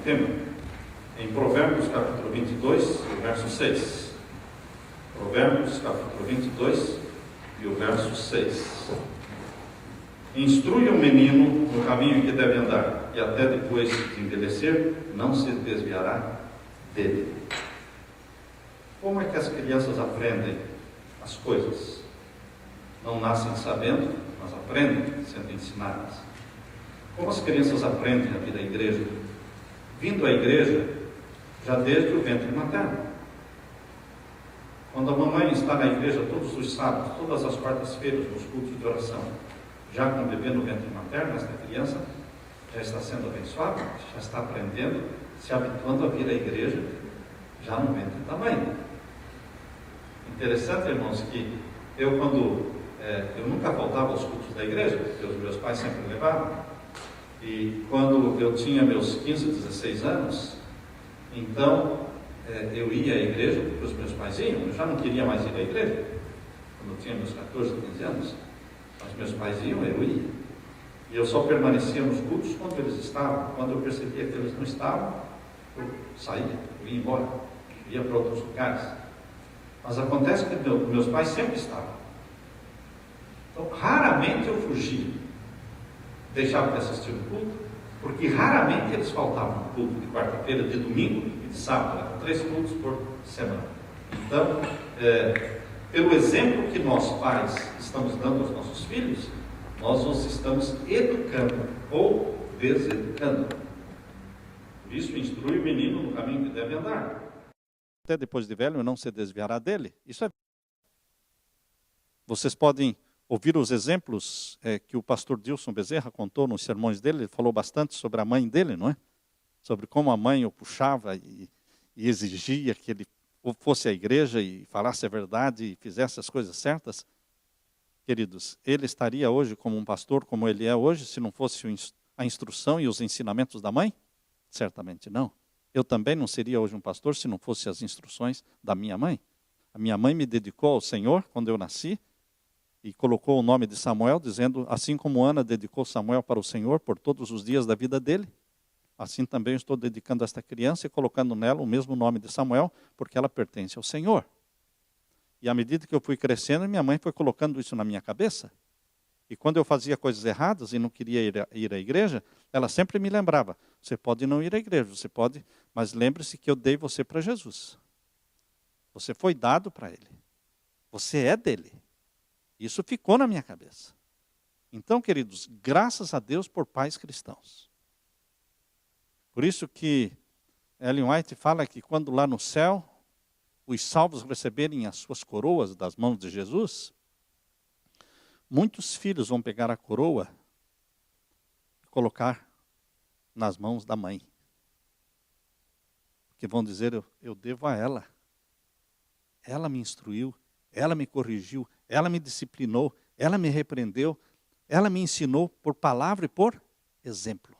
tema em Provérbios capítulo 22, verso 6. Provérbios capítulo 22 e o verso 6. Instrui o menino no caminho que deve andar, e até depois de envelhecer, não se desviará dele. Como é que as crianças aprendem as coisas? Não nascem sabendo, mas aprendem sendo ensinadas. Como as crianças aprendem a vir à igreja? Vindo à igreja já desde o ventre materno. Quando a mamãe está na igreja todos os sábados, todas as quartas-feiras, nos cultos de oração, já com o bebê no ventre materno, esta criança já está sendo abençoada, já está aprendendo, se habituando a vir à igreja já no ventre da mãe. Interessante, irmãos, que eu nunca faltava aos cultos da igreja, porque os meus pais sempre levavam. E quando eu tinha meus 15, 16 anos, então eu ia à igreja, porque os meus pais iam. Eu já não queria mais ir à igreja, quando eu tinha meus 14, 15 anos. Mas meus pais iam, eu ia. E eu só permanecia nos cultos quando eles estavam. Quando eu percebia que eles não estavam, eu saía, eu ia embora, ia para outros lugares. Mas acontece que meus pais sempre estavam. Então, raramente eu fugia, deixava de assistir o culto, porque raramente eles faltavam no culto de quarta-feira, de domingo e de sábado. Eram 3 cultos por semana. Então, pelo exemplo que nós pais estamos dando aos nossos filhos, nós os estamos educando ou deseducando. Por isso, instrui o menino no caminho que deve andar. Até depois de velho não se desviará dele. Isso é. Vocês podem ouvir os exemplos que o pastor Dilson Bezerra contou nos sermões dele. Ele falou bastante sobre a mãe dele, não é? Sobre como a mãe o puxava e exigia que ele fosse à igreja e falasse a verdade e fizesse as coisas certas. Queridos, ele estaria hoje como um pastor como ele é hoje, se não fosse a instrução e os ensinamentos da mãe? Certamente não. Eu também não seria hoje um pastor se não fosse as instruções da minha mãe. A minha mãe me dedicou ao Senhor quando eu nasci e colocou o nome de Samuel, dizendo, assim como Ana dedicou Samuel para o Senhor por todos os dias da vida dele, assim também eu estou dedicando esta criança e colocando nela o mesmo nome de Samuel, porque ela pertence ao Senhor. E à medida que eu fui crescendo, minha mãe foi colocando isso na minha cabeça. E quando eu fazia coisas erradas e não queria ir à igreja, ela sempre me lembrava, você pode não ir à igreja, você pode, mas lembre-se que eu dei você para Jesus. Você foi dado para Ele. Você é dele. Isso ficou na minha cabeça. Então, queridos, graças a Deus por pais cristãos. Por isso que Ellen White fala que quando lá no céu, os salvos receberem as suas coroas das mãos de Jesus, muitos filhos vão pegar a coroa e colocar nas mãos da mãe. Porque vão dizer, eu devo a ela. Ela me instruiu, ela me corrigiu, ela me disciplinou, ela me repreendeu, ela me ensinou por palavra e por exemplo.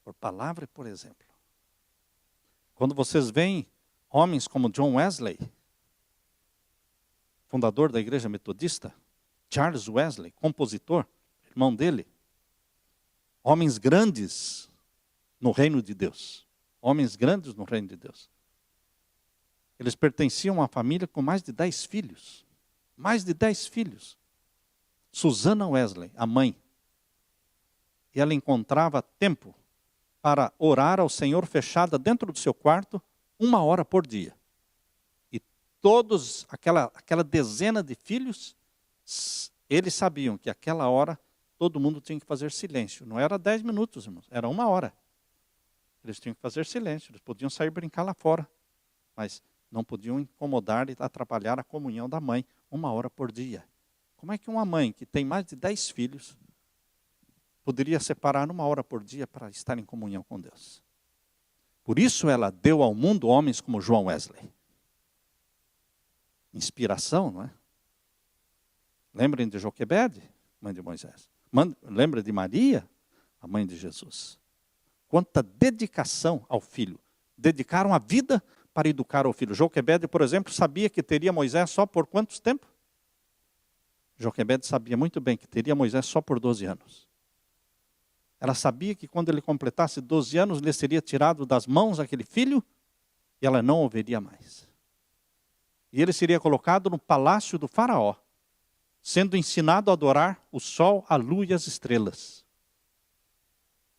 Por palavra e por exemplo. Quando vocês veem homens como John Wesley, fundador da igreja metodista, Charles Wesley, compositor, irmão dele, homens grandes no reino de Deus. Homens grandes no reino de Deus. Eles pertenciam a uma família com mais de 10 filhos. Mais de 10 filhos. Susana Wesley, a mãe. E ela encontrava tempo para orar ao Senhor fechada dentro do seu quarto, 1 hora por dia. E todos, aquela dezena de filhos, eles sabiam que aquela hora todo mundo tinha que fazer silêncio. Não era 10 minutos, irmãos, era 1 hora. Eles tinham que fazer silêncio, eles podiam sair brincar lá fora, mas não podiam incomodar e atrapalhar a comunhão da mãe 1 hora por dia. Como é que uma mãe que tem mais de 10 filhos poderia separar 1 hora por dia para estar em comunhão com Deus? Por isso ela deu ao mundo homens como João Wesley. Inspiração, não é? Lembrem de Joquebede, mãe de Moisés. Lembra de Maria, a mãe de Jesus. Quanta dedicação ao filho. Dedicaram a vida para educar o filho. Joquebede, por exemplo, sabia que teria Moisés só por quantos tempos? Joquebede sabia muito bem que teria Moisés só por 12 anos. Ela sabia que quando ele completasse 12 anos, lhe seria tirado das mãos aquele filho e ela não o veria mais. E ele seria colocado no palácio do faraó, sendo ensinado a adorar o sol, a lua e as estrelas.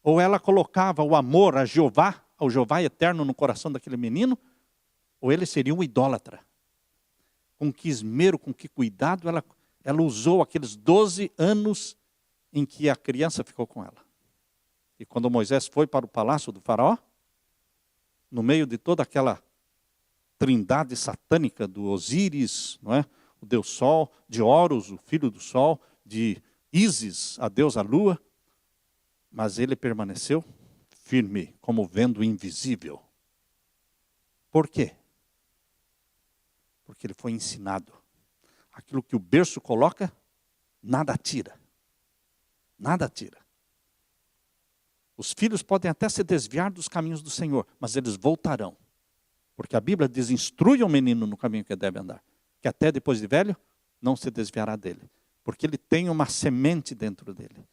Ou ela colocava o amor a Jeová, ao Jeová eterno no coração daquele menino, ou ele seria um idólatra. Com que esmero, com que cuidado ela usou aqueles 12 anos em que a criança ficou com ela. E quando Moisés foi para o palácio do faraó, no meio de toda aquela trindade satânica do Osíris, não é? O deus Sol, de Horus, o filho do Sol, de Ísis, a deusa Lua, mas ele permaneceu firme, como vendo o invisível. Por quê? Porque ele foi ensinado. Aquilo que o berço coloca, nada tira. Nada tira. Os filhos podem até se desviar dos caminhos do Senhor, mas eles voltarão. Porque a Bíblia diz, instrui o menino no caminho que deve andar, que até depois de velho, não se desviará dele. Porque ele tem uma semente dentro dele.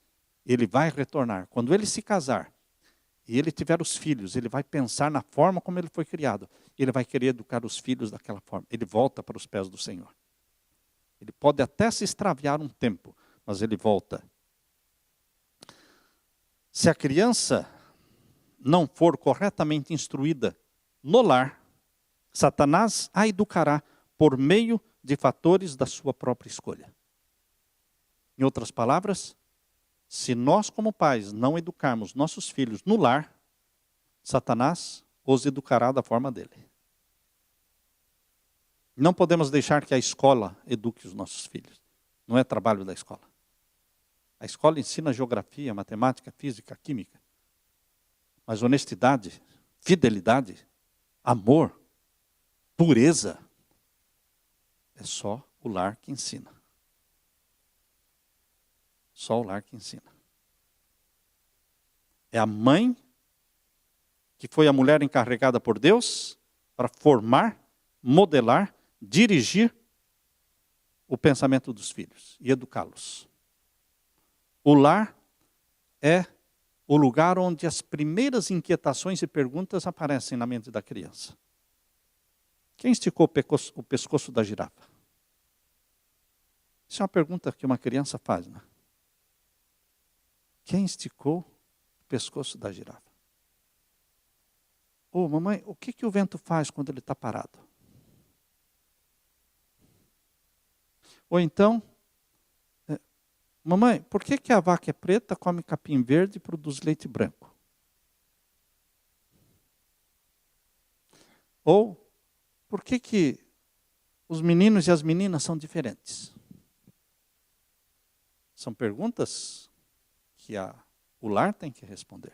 Ele vai retornar. Quando ele se casar, e ele tiver os filhos, ele vai pensar na forma como ele foi criado. Ele vai querer educar os filhos daquela forma. Ele volta para os pés do Senhor. Ele pode até se extraviar um tempo, mas ele volta. Se a criança não for corretamente instruída no lar, Satanás a educará por meio de fatores da sua própria escolha. Em outras palavras, se nós como pais não educarmos nossos filhos no lar, Satanás os educará da forma dele. Não podemos deixar que a escola eduque os nossos filhos. Não é trabalho da escola. A escola ensina geografia, matemática, física, química. Mas honestidade, fidelidade, amor, pureza, é só o lar que ensina. Só o lar que ensina. É a mãe que foi a mulher encarregada por Deus para formar, modelar, dirigir o pensamento dos filhos e educá-los. O lar é o lugar onde as primeiras inquietações e perguntas aparecem na mente da criança. Quem esticou o pescoço da girafa? Isso é uma pergunta que uma criança faz, né? Quem esticou o pescoço da girafa? Ô, mamãe, o que o vento faz quando ele está parado? Ou então, mamãe, por que a vaca é preta, come capim verde e produz leite branco? Ou, por que os meninos e as meninas são diferentes? São perguntas que o lar tem que responder.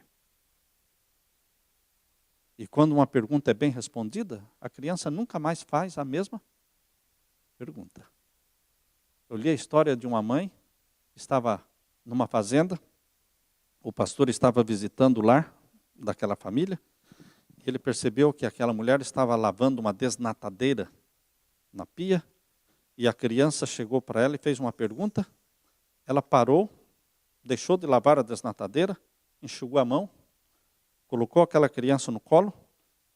E quando uma pergunta é bem respondida, a criança nunca mais faz a mesma pergunta. Eu li a história de uma mãe que estava numa fazenda, o pastor estava visitando o lar daquela família, e ele percebeu que aquela mulher estava lavando uma desnatadeira na pia, e a criança chegou para ela e fez uma pergunta. Ela parou, deixou de lavar a desnatadeira, enxugou a mão, colocou aquela criança no colo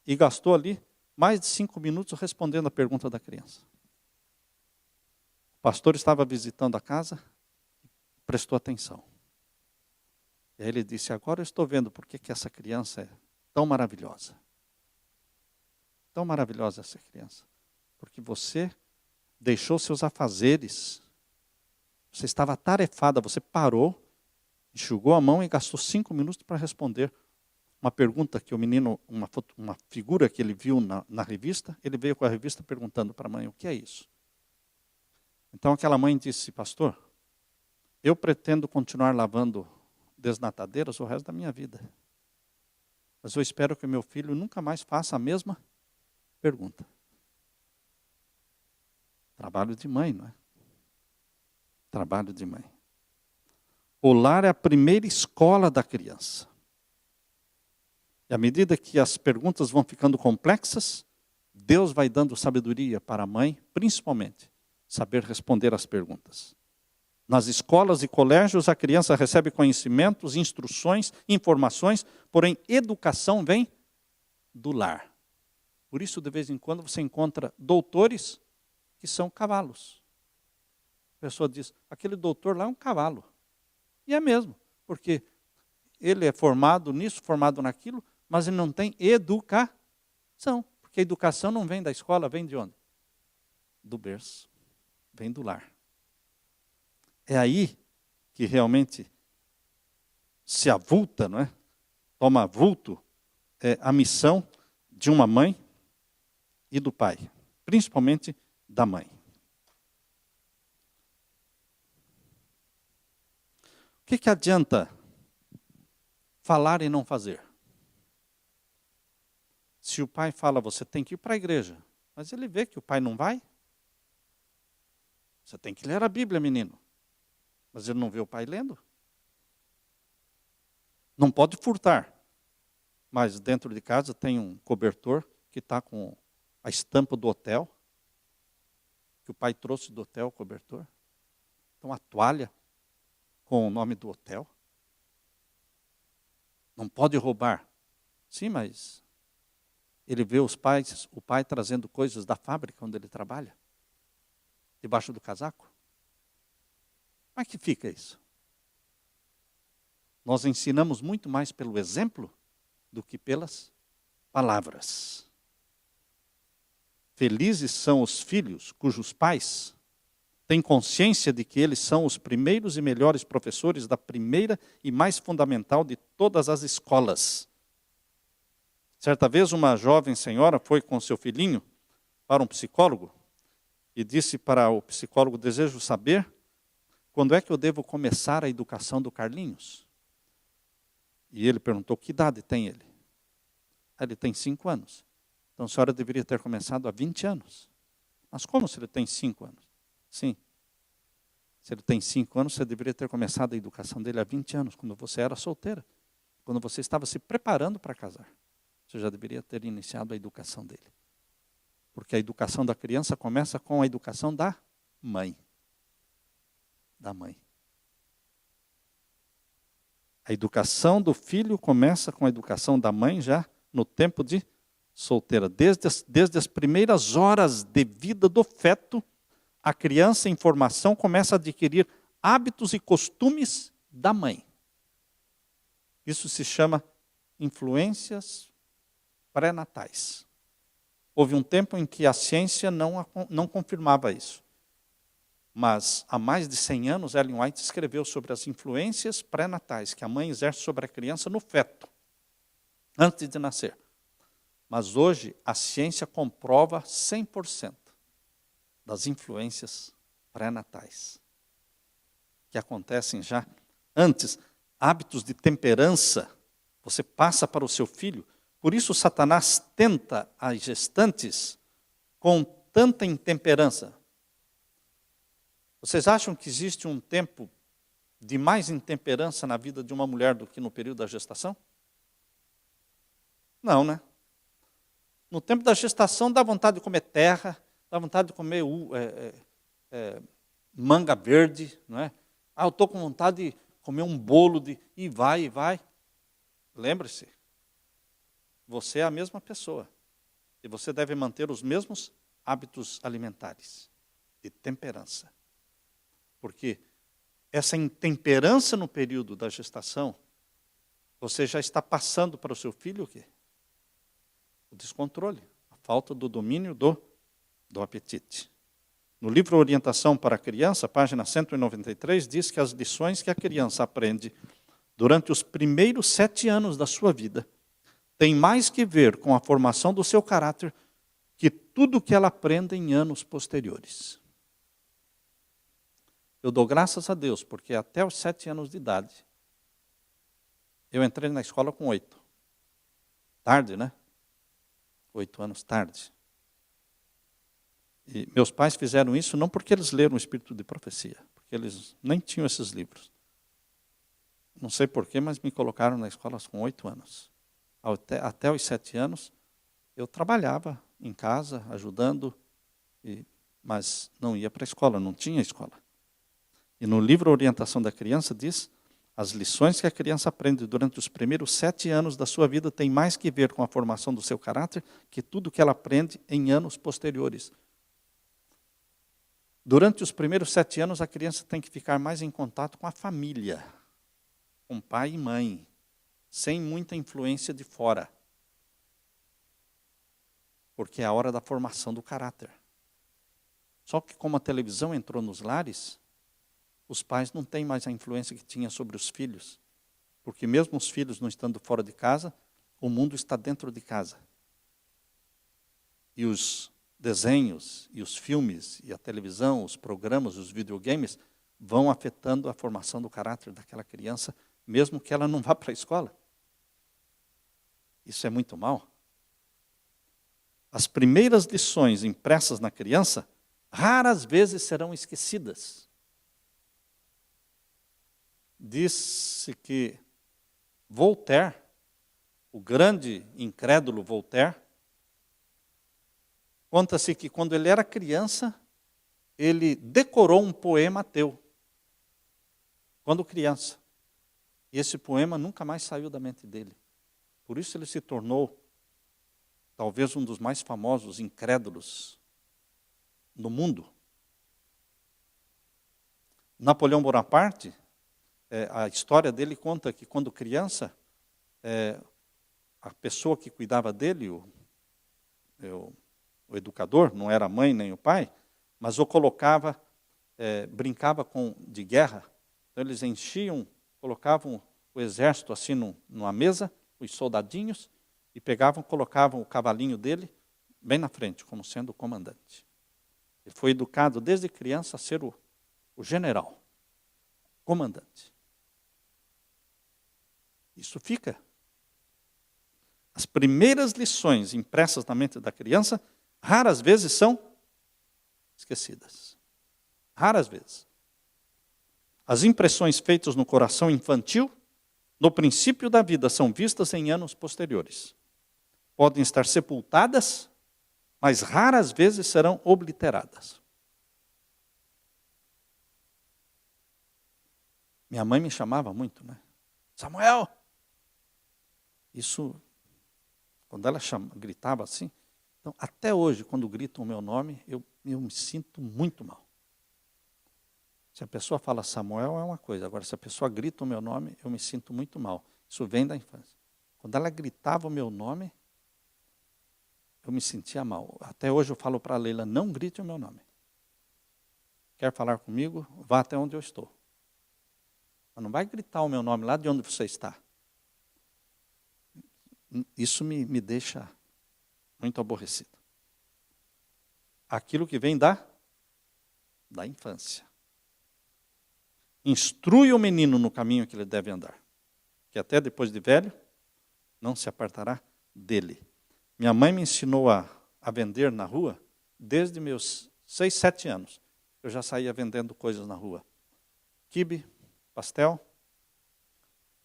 e gastou ali mais de 5 minutos respondendo a pergunta da criança. O pastor estava visitando a casa, prestou atenção. E aí ele disse, agora eu estou vendo por que essa criança é tão maravilhosa. Tão maravilhosa essa criança. Porque você deixou seus afazeres. Você estava atarefada, você parou, enxugou a mão e gastou 5 minutos para responder uma pergunta que o menino, uma figura que ele viu na revista, ele veio com a revista perguntando para a mãe, o que é isso? Então aquela mãe disse, pastor, eu pretendo continuar lavando desnatadeiras o resto da minha vida. Mas eu espero que meu filho nunca mais faça a mesma pergunta. Trabalho de mãe, não é? Trabalho de mãe. O lar é a primeira escola da criança. E à medida que as perguntas vão ficando complexas, Deus vai dando sabedoria para a mãe, principalmente, saber responder às perguntas. Nas escolas e colégios, a criança recebe conhecimentos, instruções, informações, porém, educação vem do lar. Por isso, de vez em quando, você encontra doutores que são cavalos. A pessoa diz, aquele doutor lá é um cavalo. E é mesmo, porque ele é formado nisso, formado naquilo, mas ele não tem educação. Porque a educação não vem da escola, vem de onde? Do berço, vem do lar. É aí que realmente se avulta, não é? Toma vulto a missão de uma mãe e do pai, principalmente da mãe. O que adianta falar e não fazer? Se o pai fala, você tem que ir para a igreja, mas ele vê que o pai não vai, você tem que ler a Bíblia, menino. Mas ele não vê o pai lendo. Não pode furtar. Mas dentro de casa tem um cobertor que está com a estampa do hotel. Que o pai trouxe do hotel o cobertor. Então a toalha com o nome do hotel. Não pode roubar. Sim, mas ele vê o pai trazendo coisas da fábrica onde ele trabalha. Debaixo do casaco. Como é que fica isso? Nós ensinamos muito mais pelo exemplo do que pelas palavras. Felizes são os filhos cujos pais têm consciência de que eles são os primeiros e melhores professores da primeira e mais fundamental de todas as escolas. Certa vez uma jovem senhora foi com seu filhinho para um psicólogo e disse para o psicólogo, desejo saber quando é que eu devo começar a educação do Carlinhos? E ele perguntou, que idade tem ele? Ele tem 5 anos. Então a senhora deveria ter começado há 20 anos. Mas como se ele tem 5 anos? Sim. Se ele tem 5 anos, você deveria ter começado a educação dele há 20 anos, quando você era solteira. Quando você estava se preparando para casar. Você já deveria ter iniciado a educação dele. Porque a educação da criança começa com a educação da mãe. Da mãe. A educação do filho começa com a educação da mãe já no tempo de solteira. Desde as primeiras horas de vida do feto, a criança em formação começa a adquirir hábitos e costumes da mãe. Isso se chama influências pré-natais. Houve um tempo em que a ciência não confirmava isso. Mas há mais de 100 anos, Ellen White escreveu sobre as influências pré-natais que a mãe exerce sobre a criança no feto, antes de nascer. Mas hoje a ciência comprova 100% das influências pré-natais, que acontecem já antes. Hábitos de temperança, você passa para o seu filho. Por isso Satanás tenta as gestantes com tanta intemperança. Vocês acham que existe um tempo de mais intemperança na vida de uma mulher do que no período da gestação? Não, né? No tempo da gestação dá vontade de comer terra, dá vontade de comer manga verde, não é? Ah, eu estou com vontade de comer um bolo e vai. Lembre-se, você é a mesma pessoa e você deve manter os mesmos hábitos alimentares de temperança. Porque essa intemperança no período da gestação, você já está passando para o seu filho o quê? O descontrole, a falta do domínio do apetite. No livro Orientação para a Criança, página 193, diz que as lições que a criança aprende durante os primeiros 7 anos da sua vida têm mais que ver com a formação do seu caráter que tudo que ela aprende em anos posteriores. Eu dou graças a Deus, porque até os 7 anos de idade, eu entrei na escola com 8. Tarde, né? 8 anos tarde. E meus pais fizeram isso não porque eles leram o Espírito de Profecia, porque eles nem tinham esses livros. Não sei porquê, mas me colocaram na escola com 8 anos. Até os 7 anos, eu trabalhava em casa, ajudando, mas não ia para a escola, não tinha escola. E no livro Orientação da Criança diz, as lições que a criança aprende durante os primeiros 7 anos da sua vida têm mais que ver com a formação do seu caráter que tudo que ela aprende em anos posteriores. Durante os primeiros 7 anos, a criança tem que ficar mais em contato com a família, com pai e mãe, sem muita influência de fora. Porque é a hora da formação do caráter. Só que como a televisão entrou nos lares, os pais não têm mais a influência que tinha sobre os filhos. Porque mesmo os filhos não estando fora de casa, o mundo está dentro de casa. E os desenhos, e os filmes, e a televisão, os programas, os videogames, vão afetando a formação do caráter daquela criança, mesmo que ela não vá para a escola. Isso é muito mal. As primeiras lições impressas na criança, raras vezes serão esquecidas. Disse que Voltaire, o grande incrédulo Voltaire, conta-se que quando ele era criança, ele decorou um poema ateu. Quando criança. E esse poema nunca mais saiu da mente dele. Por isso ele se tornou talvez um dos mais famosos incrédulos no mundo. Napoleão Bonaparte, a história dele conta que quando criança, a pessoa que cuidava dele, o educador, não era a mãe nem o pai, mas o colocava, brincava de guerra. Então eles enchiam, colocavam o exército assim numa mesa, os soldadinhos, e colocavam o cavalinho dele bem na frente, como sendo o comandante. Ele foi educado desde criança a ser o general, comandante. Isso fica. As primeiras lições impressas na mente da criança, raras vezes são esquecidas. Raras vezes. As impressões feitas no coração infantil, no princípio da vida, são vistas em anos posteriores. Podem estar sepultadas, mas raras vezes serão obliteradas. Minha mãe me chamava muito, né? Samuel! Isso, quando ela gritava assim, então, até hoje, quando gritam o meu nome, eu me sinto muito mal. Se a pessoa fala Samuel, é uma coisa. Agora, se a pessoa grita o meu nome, eu me sinto muito mal. Isso vem da infância. Quando ela gritava o meu nome, eu me sentia mal. Até hoje eu falo para a Leila, não grite o meu nome. Quer falar comigo? Vá até onde eu estou. Mas não vai gritar o meu nome lá de onde você está. Isso me deixa muito aborrecido. Aquilo que vem da infância. Instrui o menino no caminho que ele deve andar, que até depois de velho, não se apartará dele. Minha mãe me ensinou a vender na rua desde meus 6, 7 anos. Eu já saía vendendo coisas na rua. Quibe, pastel,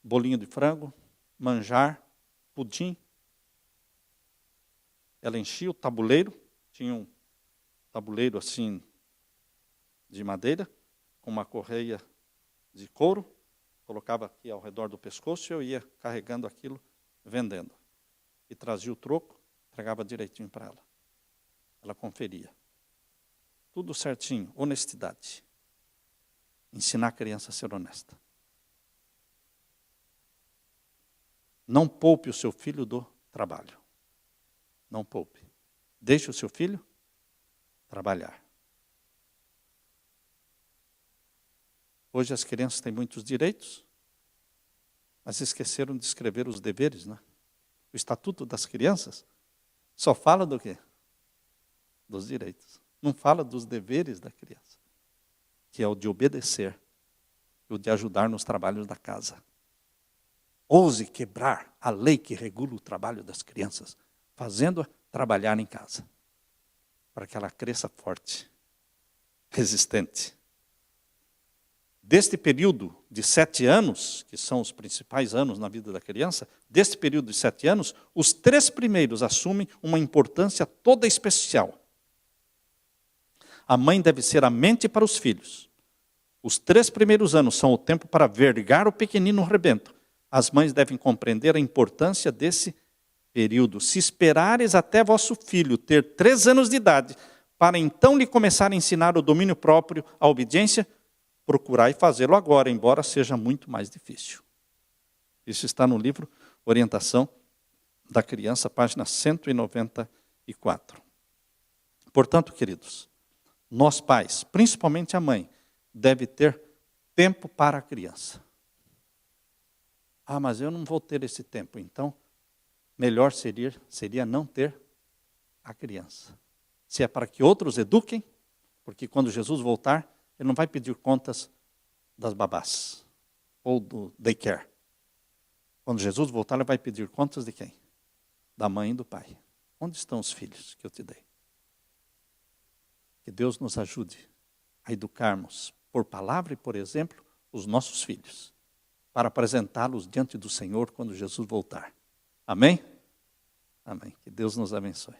bolinho de frango, manjar, pudim. Ela enchia o tabuleiro, tinha um tabuleiro assim de madeira, com uma correia de couro, colocava aqui ao redor do pescoço e eu ia carregando aquilo, vendendo. E trazia o troco, entregava direitinho para ela. Ela conferia. Tudo certinho, honestidade. Ensinar a criança a ser honesta. Não poupe o seu filho do trabalho. Não poupe. Deixe o seu filho trabalhar. Hoje as crianças têm muitos direitos, mas esqueceram de escrever os deveres, né? O Estatuto das Crianças só fala do quê? Dos direitos. Não fala dos deveres da criança, que é o de obedecer, o de ajudar nos trabalhos da casa. Ouse quebrar a lei que regula o trabalho das crianças, fazendo-a trabalhar em casa, para que ela cresça forte, resistente. Deste período de 7 anos, que são os principais anos na vida da criança, deste período de 7 anos, os 3 primeiros assumem uma importância toda especial. A mãe deve ser a mente para os filhos, Os 3 primeiros anos são o tempo para vergar o pequenino no rebento. As mães devem compreender a importância desse período. Se esperares até vosso filho ter 3 anos de idade, para então lhe começar a ensinar o domínio próprio, a obediência, procurai fazê-lo agora, embora seja muito mais difícil. Isso está no livro Orientação da Criança, página 194. Portanto, queridos, nós pais, principalmente a mãe, deve ter tempo para a criança. Ah, mas eu não vou ter esse tempo, então melhor seria não ter a criança. Se é para que outros eduquem, porque quando Jesus voltar, ele não vai pedir contas das babás ou do daycare. Quando Jesus voltar, ele vai pedir contas de quem? Da mãe e do pai. Onde estão os filhos que eu te dei? Que Deus nos ajude a educarmos, por palavra e por exemplo, os nossos filhos, para apresentá-los diante do Senhor quando Jesus voltar. Amém? Amém. Que Deus nos abençoe.